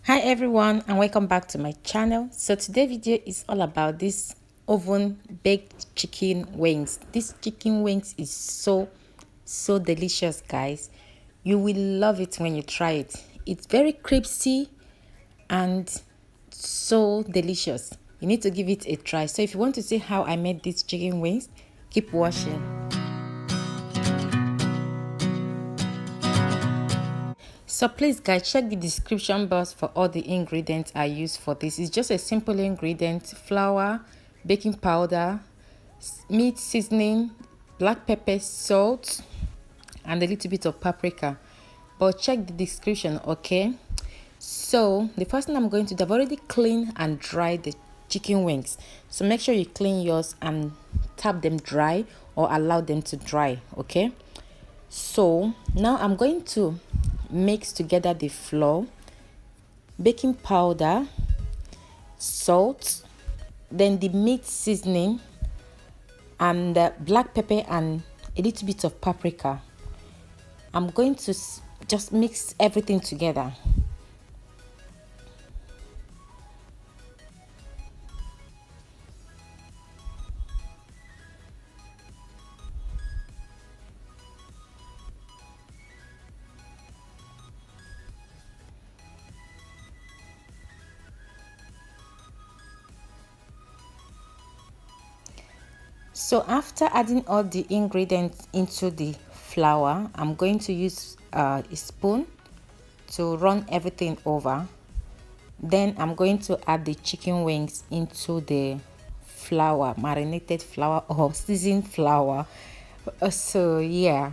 Hi everyone and welcome back to my channel. So today's video is all about this oven baked chicken wings. This chicken wings is so delicious, guys. You will love it when you try it. It's very crispy and so delicious. You need to give it a try. So if you want to see how I made these chicken wings, keep watching. So please guys, check the description box for all the ingredients I use for this. It's just a simple ingredient: flour, baking powder, meat seasoning, black pepper, salt, and a little bit of paprika. But check the description, okay? So the first thing I'm going to do, I've already cleaned and dried the chicken wings. So make sure you clean yours and tap them dry or allow them to dry, okay? So now I'm going to mix together the flour, baking powder, salt, then the meat seasoning, and the black pepper and a little bit of paprika. I'm going to just mix everything together. So after adding all the ingredients into the flour, I'm going to use a spoon to run everything over. Then I'm going to add the chicken wings into the flour, marinated flour or seasoned flour. So yeah,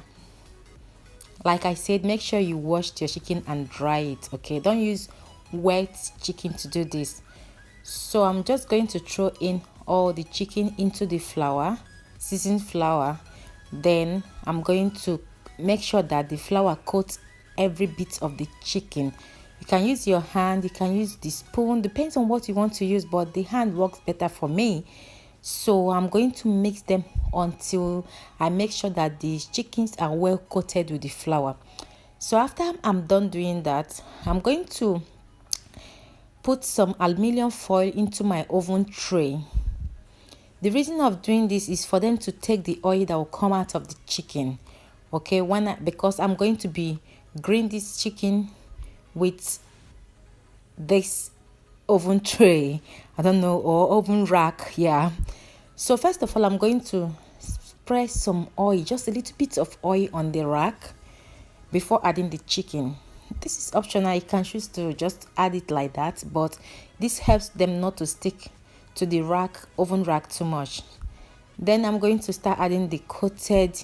like I said, make sure you wash your chicken and dry it, okay? Don't use wet chicken to do this. So I'm just going to throw in all the chicken into the flour, seasoned flour. Then I'm going to make sure that the flour coats every bit of the chicken. You can use your hand, you can use the spoon, depends on what you want to use, but the hand works better for me. So I'm going to mix them until I make sure that the chickens are well coated with the flour. So after I'm done doing that, I'm going to put some aluminum foil into my oven tray. The reason of doing this is for them to take the oil that will come out of the chicken, okay? Because I'm going to be grilling this chicken with this oven tray, I don't know, or oven rack, yeah. So first of all, I'm going to spread some oil, just a little bit of oil on the rack before adding the chicken. This is optional, you can choose to just add it like that, but this helps them not to stick to the oven rack too much. Then I'm going to start adding the coated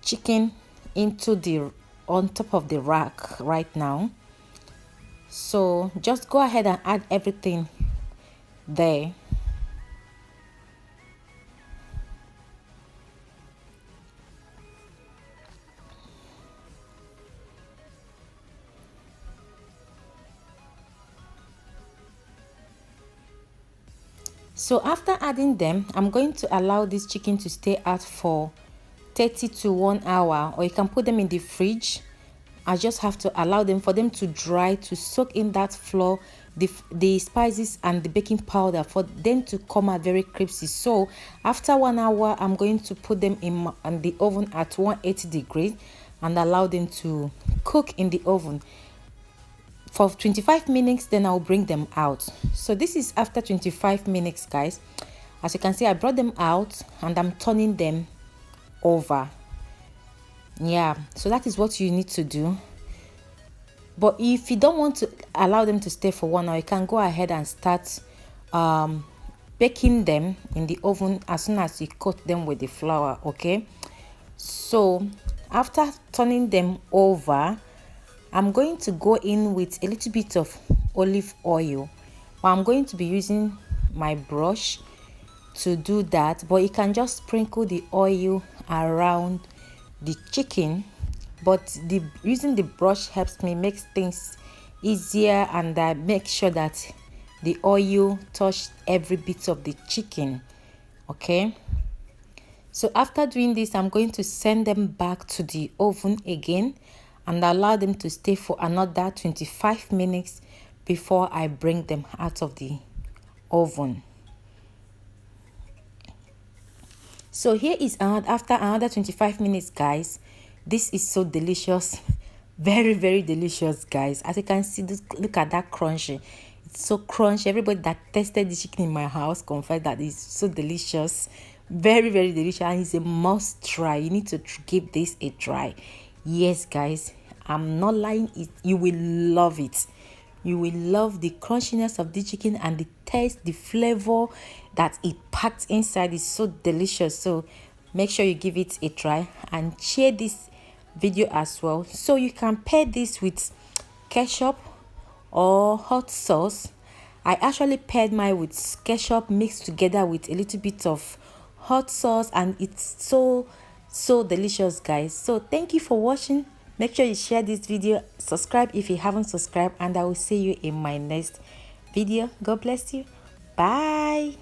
chicken on top of the rack right now. So just go ahead and add everything there. So after adding them, I'm going to allow this chicken to stay out for 30 to 1 hour, or you can put them in the fridge. I just have to allow them for them to dry, to soak in that flour, the spices and the baking powder, for them to come out very crispy. So after 1 hour, I'm going to put them in the oven at 180 degrees and allow them to cook in the oven for 25 minutes. Then I'll bring them out. So this is after 25 minutes, guys. As you can see, I brought them out and I'm turning them over. Yeah, so that is what you need to do. But if you don't want to allow them to stay for 1 hour, you can go ahead and start baking them in the oven as soon as you coat them with the flour, okay? So after turning them over, I'm going to go in with a little bit of olive oil. But I'm going to be using my brush to do that, but you can just sprinkle the oil around the chicken. But using the brush helps me make things easier, and I make sure that the oil touched every bit of the chicken, okay? So after doing this, I'm going to send them back to the oven again and allow them to stay for another 25 minutes before I bring them out of the oven. So here is after another 25 minutes, guys. This is so delicious. Very, very delicious, guys. As you can see, look at that crunchy. It's so crunchy. Everybody that tasted the chicken in my house confessed that it's so delicious. Very, very delicious, and it's a must try. You need to give this a try. Yes, guys, I'm not lying. You will love it. You will love the crunchiness of the chicken, and the taste, the flavor that it packed inside is so delicious. So make sure you give it a try and share this video as well, so you can pair this with ketchup or hot sauce. I actually paired mine with ketchup mixed together with a little bit of hot sauce, and it's so delicious, guys. So thank you for watching. Make sure you share this video, subscribe if you haven't subscribed, and I will see you in my next video. God bless you. Bye.